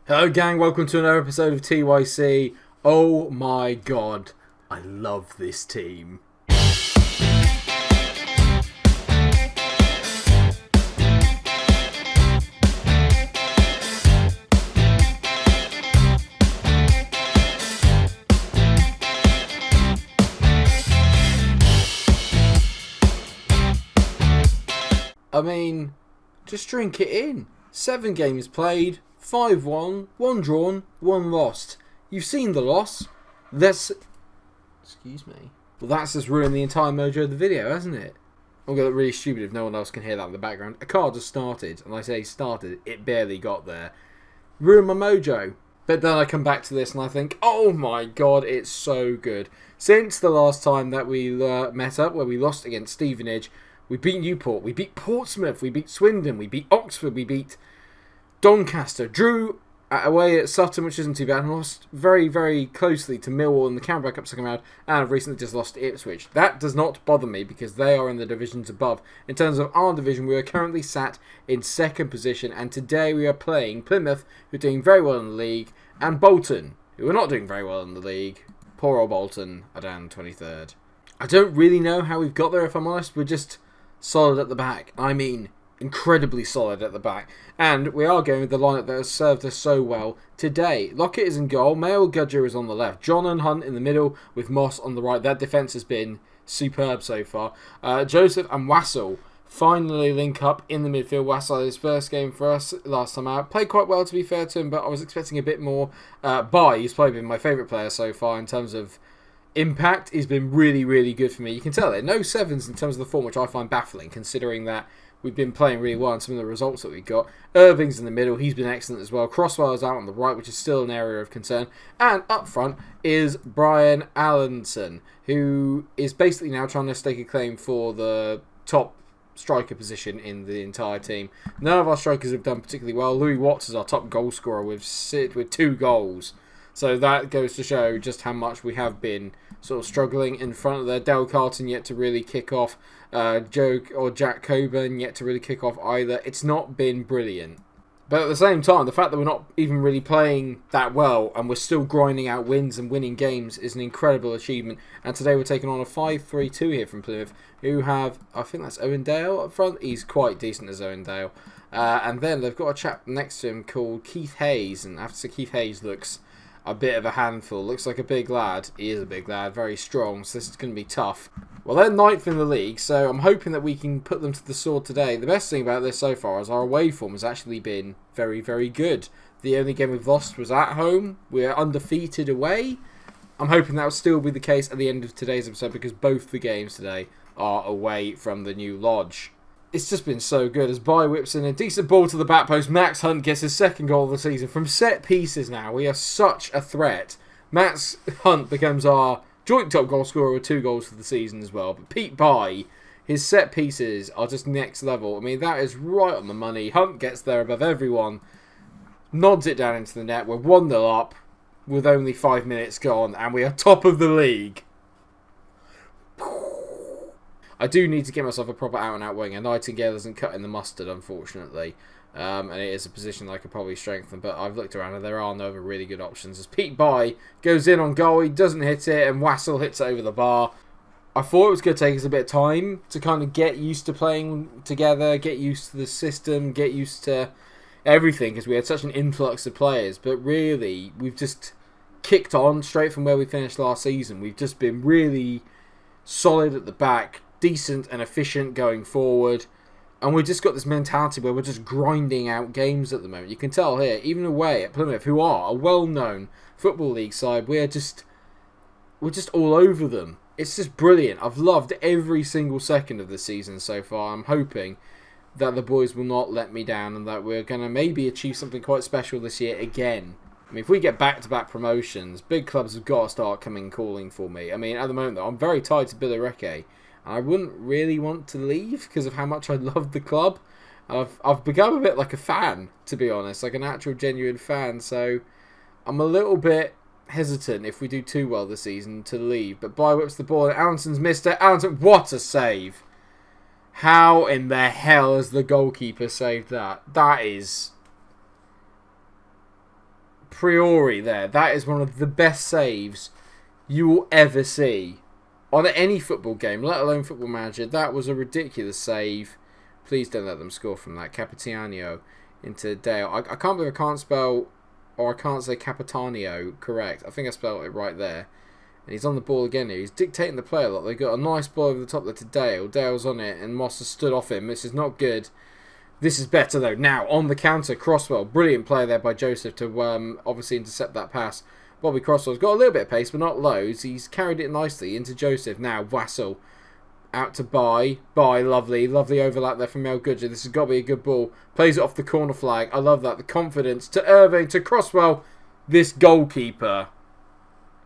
Hello gang, welcome to another episode of TYC. Oh my god, I love this team. I mean, just drink it in. 7 games played, 5 won, 1 drawn, 1 lost. You've seen the loss. Excuse me. Well, that's just ruined the entire mojo of the video, hasn't it? I'm going to look really stupid if no one else can hear that in the background. A car just started, and I say started, it barely got there. Ruined my mojo. But then I come back to this and I think, oh my god, it's so good. Since the last time that we met up, where we lost against Stevenage, we beat Newport, we beat Portsmouth, we beat Swindon, we beat Oxford, we beat Doncaster, drew away at Sutton, which isn't too bad, and lost very, very closely to Millwall in the Canberra Cup second round, and have recently just lost to Ipswich. That does not bother me because they are in the divisions above. In terms of our division, we are currently sat in second position, and today we are playing Plymouth, who are doing very well in the league, and Bolton, who are not doing very well in the league. Poor old Bolton are down 23rd. I don't really know how we've got there, if I'm honest. We're just solid at the back. I mean, incredibly solid at the back. And we are going with the lineup that has served us so well today. Lockett is in goal. Mayo Gudger is on the left. John and Hunt in the middle with Moss on the right. That defence has been superb so far. Joseph and Wassell finally link up in the midfield. Wassell, his first game for us last time out. Played quite well, to be fair to him, but I was expecting a bit more. He's probably been my favourite player so far in terms of impact. He's been really, really good for me. You can tell it. No 7s in terms of the form, which I find baffling, considering that we've been playing really well and some of the results that we got. Irving's in the middle. He's been excellent as well. Crosswell's out on the right, which is still an area of concern. And up front is Brian Allenson, who is basically now trying to stake a claim for the top striker position in the entire team. None of our strikers have done particularly well. Louis Watts is our top goal scorer with 2 goals. So that goes to show just how much we have been sort of struggling in front of there. Del Carlton yet to really kick off. Jack Coburn yet to really kick off either. It's not been brilliant. But at the same time, the fact that we're not even really playing that well and we're still grinding out wins and winning games is an incredible achievement. And today we're taking on a 5-3-2 here from Plymouth, who have, I think that's Owen Dale up front. He's quite decent as Owen Dale. And then they've got a chap next to him called Keith Hayes. And I have to say, Keith Hayes looks a bit of a handful. Looks like a big lad. He is a big lad, very strong, so this is going to be tough. Well, they're 9th in the league, so I'm hoping that we can put them to the sword today. The best thing about this so far is our away form has actually been very, very good. The only game we've lost was at home. We're undefeated away. I'm hoping that will still be the case at the end of today's episode because both the games today are away from the new lodge. It's just been so good as By whips in a decent ball to the back post. Max Hunt gets his 2nd goal of the season. From set pieces now, we are such a threat. Max Hunt becomes our joint top goal scorer with 2 goals for the season as well. But Pete By, his set pieces are just next level. I mean, that is right on the money. Hunt gets there above everyone, nods it down into the net. We're 1-0 up with only 5 minutes gone, and we are top of the league. I do need to get myself a proper out-and-out winger. Nightingale isn't cutting the mustard, unfortunately. And it is a position that I could probably strengthen. But I've looked around and there are no other really good options. As Pete By goes in on goal, he doesn't hit it, and Wassell hits it over the bar. I thought it was going to take us a bit of time to kind of get used to playing together, get used to the system, get used to everything, because we had such an influx of players. But really, we've just kicked on straight from where we finished last season. We've just been really solid at the back, decent and efficient going forward, and we've just got this mentality where we're just grinding out games at the moment. You can tell here, even away at Plymouth, who are a well-known Football League side, we're just all over them. It's just brilliant. I've loved every single second of the season so far. I'm hoping that the boys will not let me down and that we're going to maybe achieve something quite special this year again. I mean, if we get back-to-back promotions, big clubs have got to start calling for me. I mean, at the moment, though, I'm very tied to Billericay. I wouldn't really want to leave because of how much I love the club. I've become a bit like a fan, to be honest, like an actual genuine fan. So I'm a little bit hesitant if we do too well this season to leave. But By whips the ball and Allenson's missed it. Allenson, what a save! How in the hell has the goalkeeper saved that? That is priori there, that is one of the best saves you will ever see on any football game, let alone Football Manager. That was a ridiculous save. Please don't let them score from that. Capitano into Dale. I can't believe I can't spell, or I can't say Capitano correct. I think I spelled it right there. And he's on the ball again here. He's dictating the play a lot. They got a nice ball over the top there to Dale. Dale's on it, and Moss has stood off him. This is not good. This is better, though. Now, on the counter, Crosswell. Brilliant play there by Joseph to obviously intercept that pass. Bobby Crosswell's got a little bit of pace, but not loads. He's carried it nicely into Joseph. Now, Wassel out to Bye. Lovely. Lovely overlap there from Mel Goodger. This has got to be a good ball. Plays it off the corner flag. I love that. The confidence to Irving, to Crosswell. This goalkeeper.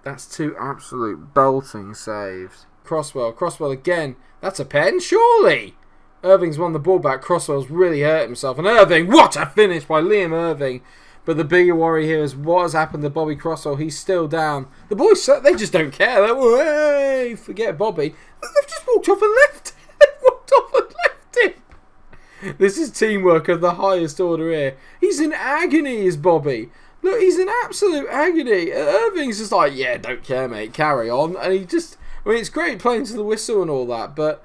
That's two absolute belting saves. Crosswell again. That's a pen, surely. Irving's won the ball back. Crosswell's really hurt himself. And Irving, what a finish by Liam Irving. But the bigger worry here is what has happened to Bobby Crosswell. He's still down. The boys, they just don't care. They're, hey, forget Bobby. They've just walked off and left. They've walked off and left him. This is teamwork of the highest order here. He's in agony, is Bobby. Look, he's in absolute agony. Irving's just like, yeah, don't care, mate. Carry on. And he just, I mean, it's great playing to the whistle and all that, but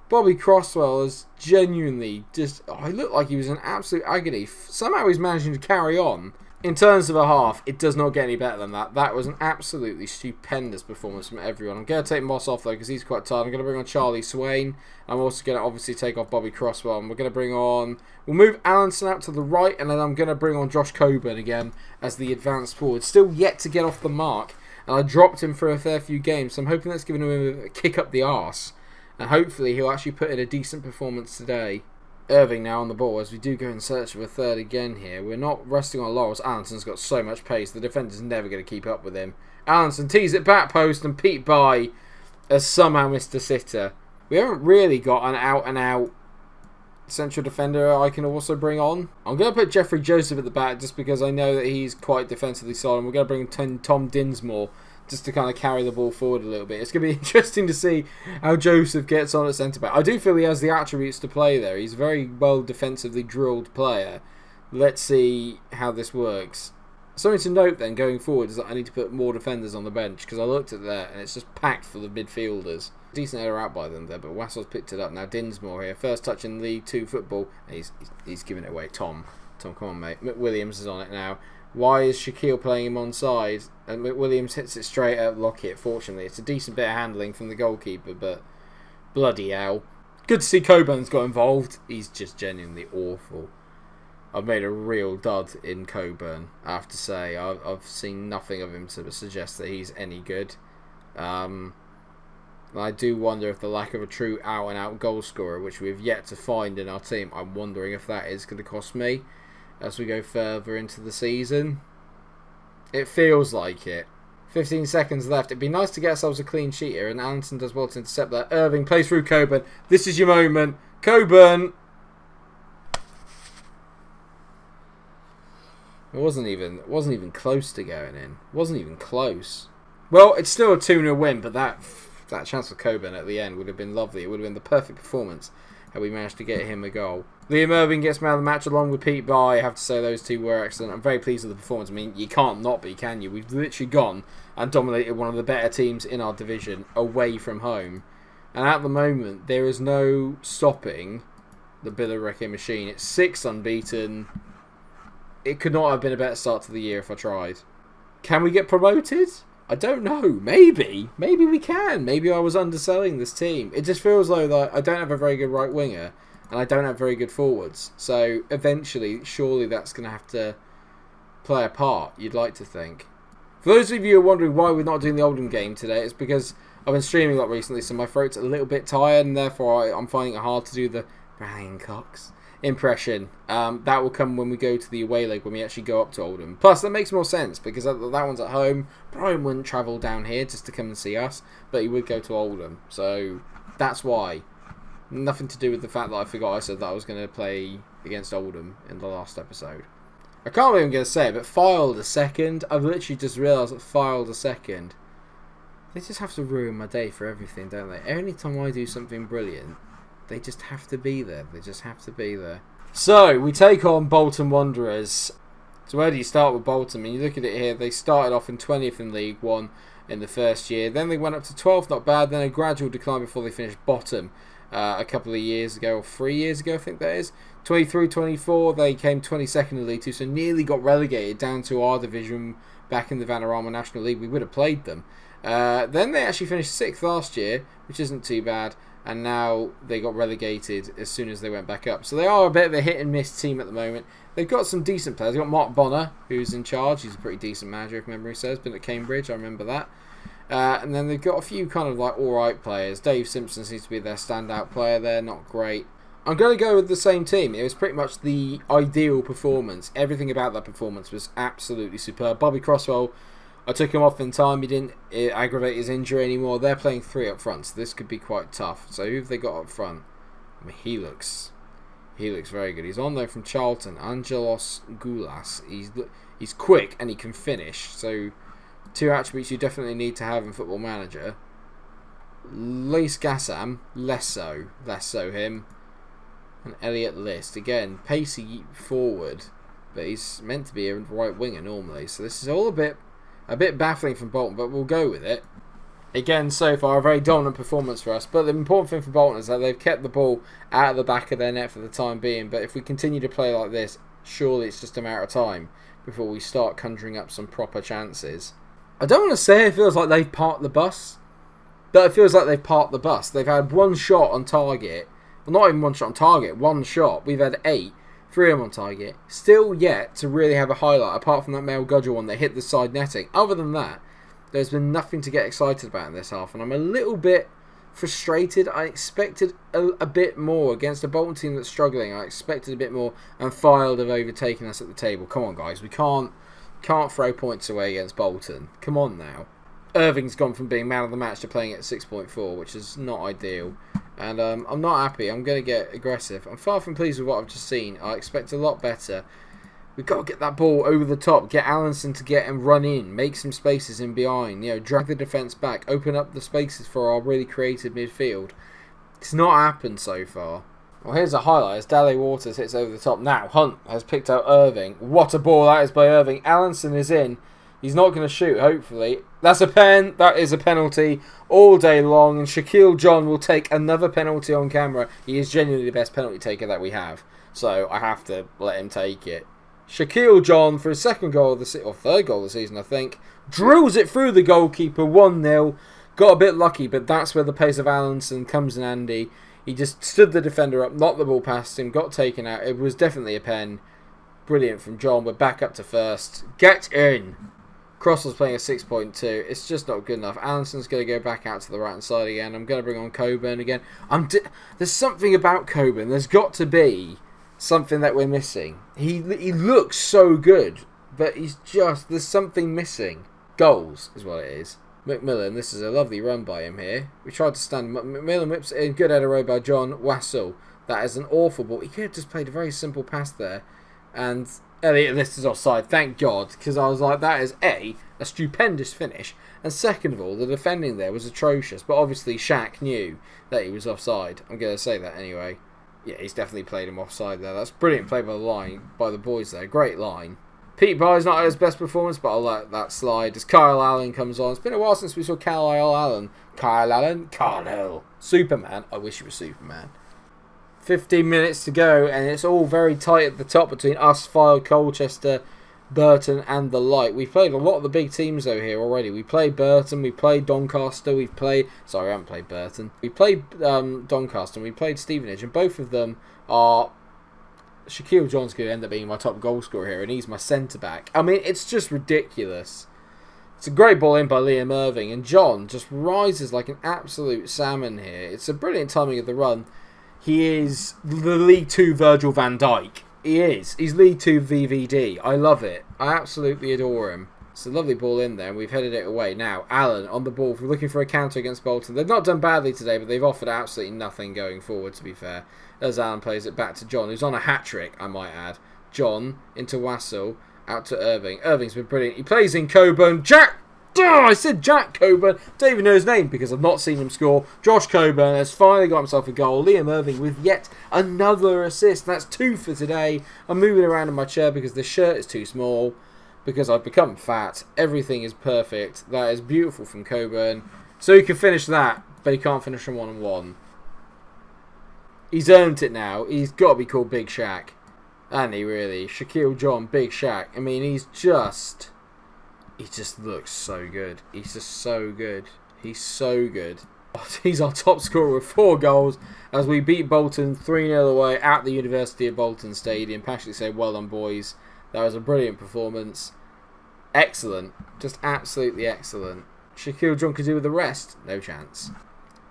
Bobby Crosswell is genuinely just, he looked like he was in absolute agony. Somehow he's managing to carry on. In terms of a half, it does not get any better than that. That was an absolutely stupendous performance from everyone. I'm going to take Moss off, though, because he's quite tired. I'm going to bring on Charlie Swain. I'm also going to obviously take off Bobby Crosswell. And we're going to bring on, we'll move Allenson out to the right, and then I'm going to bring on Josh Coburn again as the advanced forward. Still yet to get off the mark, and I dropped him for a fair few games, so I'm hoping that's giving him a kick up the arse. And hopefully he'll actually put in a decent performance today. Irving now on the ball as we do go in search of a third again here. We're not resting on laurels. Allenson's got so much pace. The defender's never going to keep up with him. Allenson tees it back post and Pete Bye has somehow missed a sitter. We haven't really got an out-and-out central defender I can also bring on. I'm going to put Jeffrey Joseph at the back just because I know that he's quite defensively solid. And we're going to bring Tom Dinsmore just to kind of carry the ball forward a little bit. It's going to be interesting to see how Joseph gets on at centre-back. I do feel he has the attributes to play there. He's a very well defensively drilled player. Let's see how this works. Something to note then going forward is that I need to put more defenders on the bench because I looked at that and it's just packed full of midfielders. Decent error out by them there, but Wassell's picked it up. Now Dinsmore here, first touch in League 2 football. He's giving it away. Tom, come on, mate. McWilliams is on it now. Why is Shaquille playing him onside? And McWilliams hits it straight at Lockett, fortunately. It's a decent bit of handling from the goalkeeper, but bloody hell. Good to see Coburn's got involved. He's just genuinely awful. I've made a real dud in Coburn, I have to say. I've seen nothing of him to suggest that he's any good. I do wonder if the lack of a true out-and-out goal scorer, which we've yet to find in our team, I'm wondering if that is going to cost me as we go further into the season. It feels like it. 15 seconds left. It'd be nice to get ourselves a clean sheet here, and Allenson does well to intercept that. Irving plays through Coburn. This is your moment. Coburn! It wasn't even close to going in. It wasn't even close. Well, it's still a 2-0 win, but that chance for Coburn at the end would have been lovely. It would have been the perfect performance had we managed to get him a goal. Liam Irving gets man of the match along with Pete Bye. I have to say those two were excellent. I'm very pleased with the performance. I mean, you can't not be, can you? We've literally gone and dominated one of the better teams in our division away from home. And at the moment, there is no stopping the Billericay machine. It's 6 unbeaten. It could not have been a better start to the year if I tried. Can we get promoted? I don't know. Maybe. Maybe we can. Maybe I was underselling this team. It just feels like I don't have a very good right winger and I don't have very good forwards. So eventually, surely that's going to have to play a part, you'd like to think. For those of you who are wondering why we're not doing the Oldham game today, it's because I've been streaming a lot recently, so my throat's a little bit tired and therefore I'm finding it hard to do the Brian Cox impression. That will come when we go to the away leg, when we actually go up to Oldham. Plus, that makes more sense because that one's at home. Brian wouldn't travel down here just to come and see us, but he would go to Oldham. So that's why. Nothing to do with the fact that I forgot I said that I was going to play against Oldham in the last episode. I can't believe I'm going to say it, but filed a second. I've literally just realised that filed a second. They just have to ruin my day for everything, don't they? Every time I do something brilliant, they just have to be there. They just have to be there. So, we take on Bolton Wanderers. So where do you start with Bolton? I mean, you look at it here, they started off in 20th in League One in the first year. Then they went up to 12th, not bad. Then a gradual decline before they finished bottom a couple of years ago, or 3 years ago, I think that is. 23-24, they came 22nd in League Two, so nearly got relegated down to our division back in the Vanarama National League. We would have played them. Then they actually finished 6th last year, which isn't too bad. And now they got relegated as soon as they went back up. So they are a bit of a hit and miss team at the moment. They've got some decent players. They've got Mark Bonner, who's in charge. He's a pretty decent manager, if memory serves. Been at Cambridge, I remember that. And then they've got a few kind of like alright players. Dave Simpson seems to be their standout player there. Not great. I'm going to go with the same team. It was pretty much the ideal performance. Everything about that performance was absolutely superb. Bobby Crosswell, I took him off in time. He didn't aggravate his injury anymore. They're playing 3 up front, so this could be quite tough. So who have they got up front? I mean, he looks very good. He's on there from Charlton, Angelos Goulas. He's quick and he can finish. So 2 attributes you definitely need to have in Football Manager. Lace Gassam, less so him. And Elliot List, again, pacey forward, but he's meant to be a right winger normally. So this is all a bit baffling from Bolton, but we'll go with it. Again, so far, a very dominant performance for us. But the important thing for Bolton is that they've kept the ball out of the back of their net for the time being. But if we continue to play like this, surely it's just a matter of time before we start conjuring up some proper chances. I don't want to say it feels like they've parked the bus, but it feels like they've parked the bus. They've had 1 shot on target. Well, not even 1 shot on target, 1 shot. We've had 8. 3 of them on target. Still yet to really have a highlight, apart from that Male Gudger one that hit the side netting. Other than that, there's been nothing to get excited about in this half, and I'm a little bit frustrated. I expected a bit more against a Bolton team that's struggling. I expected a bit more, and Fylde have overtaken us at the table. Come on, guys, we can't throw points away against Bolton. Come on now. Irving's gone from being man of the match to playing at 6.4, which is not ideal. And I'm not happy. I'm going to get aggressive. I'm far from pleased with what I've just seen. I expect a lot better. We've got to get that ball over the top. Get Allenson to get and run in. Make some spaces in behind. You know, drag the defence back. Open up the spaces for our really creative midfield. It's not happened so far. Well, here's a highlight as Dally Waters hits over the top. Now, Hunt has picked out Irving. What a ball that is by Irving. Allenson is in. He's not going to shoot, hopefully. That's a pen. That is a penalty all day long. And Shaquille John will take another penalty on camera. He is genuinely the best penalty taker that we have. So I have to let him take it. Shaquille John, for his second goal of the season, or third goal of the season, I think, drills it through the goalkeeper, 1-0. Got a bit lucky, but that's where the pace of Allenson comes in handy. He just stood the defender up, knocked the ball past him, got taken out. It was definitely a pen. Brilliant from John. We're back up to first. Get in! Crosswell's playing a 6.2. It's just not good enough. Allison's going to go back out to the right-hand side again. I'm going to bring on Coburn again. There's something about Coburn. There's got to be something that we're missing. He looks so good, but there's something missing. Goals is what it is. McMillan, this is a lovely run by him here. We tried to stand him up. McMillan whips it in. Good header row by John Wassell. That is an awful ball. He could have just played a very simple pass there. And Elliot List is offside, thank God, because I was like, that is a stupendous finish, and second of all, the defending there was atrocious, but obviously Shaq knew that he was offside. I'm going to say that anyway. Yeah, he's definitely played him offside there. That's brilliant play by the boys there, great line. Pete Barr's not at his best performance, but I'll let that slide as Kyle Allen comes on. It's been a while since we saw Kyle Allen. Kyle. Superman. I wish he was Superman. 15 minutes to go, and it's all very tight at the top between us, Fylde, Colchester, Burton, and the like. We've played a lot of the big teams though here already. We played Burton, we played Doncaster, I haven't played Burton. We played Doncaster, and we played Stevenage, and both of them are. Shaquille John's going to end up being my top goal scorer here, and he's my centre back. I mean, it's just ridiculous. It's a great ball in by Liam Irving, and John just rises like an absolute salmon here. It's a brilliant timing of the run. He is the League 2 Virgil van Dijk. He is. He's League 2 VVD. I love it. I absolutely adore him. It's a lovely ball in there, and we've headed it away. Now, Allen on the ball, looking for a counter against Bolton. They've not done badly today, but they've offered absolutely nothing going forward, to be fair. As Allen plays it back to John, who's on a hat-trick, I might add. John into Wassell, out to Irving. Irving's been brilliant. He plays in Coburn. Jack! I said Jack Coburn. Don't even know his name because I've not seen him score. Josh Coburn has finally got himself a goal. Liam Irving with yet another assist. That's 2 for today. I'm moving around in my chair because the shirt is too small. Because I've become fat. Everything is perfect. That is beautiful from Coburn. So he can finish that, but he can't finish a 1-on-1. He's earned it now. He's got to be called Big Shaq. Hasn't he, really? Shaquille John, Big Shaq. I mean, he just looks so good. He's just so good. He's so good. He's our top scorer with 4 goals as we beat Bolton 3-0 away at the University of Bolton Stadium. Passionately say, well done, boys. That was a brilliant performance. Excellent. Just absolutely excellent. Shaquille John could do with the rest. No chance.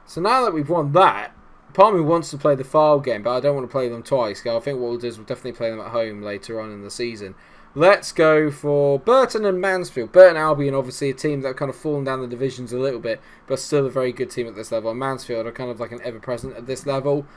So now that we've won that, part of me wants to play the File game, but I don't want to play them twice. I think what we'll do is we'll definitely play them at home later on in the season. Let's go for Burton and Mansfield. Burton Albion, obviously a team that have kind of fallen down the divisions a little bit, but still a very good team at this level. And Mansfield are kind of like an ever-present at this level.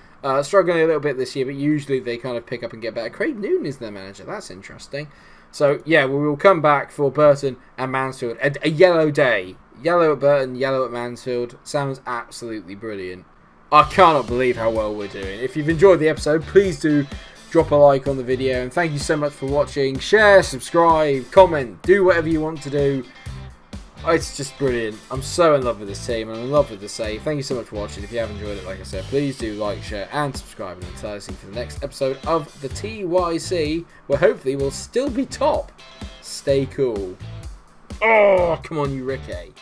Struggling a little bit this year, but usually they kind of pick up and get better. Craig Newton is their manager. That's interesting. So, yeah, we will come back for Burton and Mansfield. A yellow day. Yellow at Burton, yellow at Mansfield. Sounds absolutely brilliant. I cannot believe how well we're doing. If you've enjoyed the episode, please do drop a like on the video, and thank you so much for watching. Share, subscribe, comment, do whatever you want to do. It's just brilliant. I'm so in love with this team, and I'm in love with the save. Thank you so much for watching. If you have enjoyed it, like I said, please do like, share, and subscribe. And until I see you for the next episode of the TYC, where hopefully we'll still be top. Stay cool. Oh, come on, you Ricky.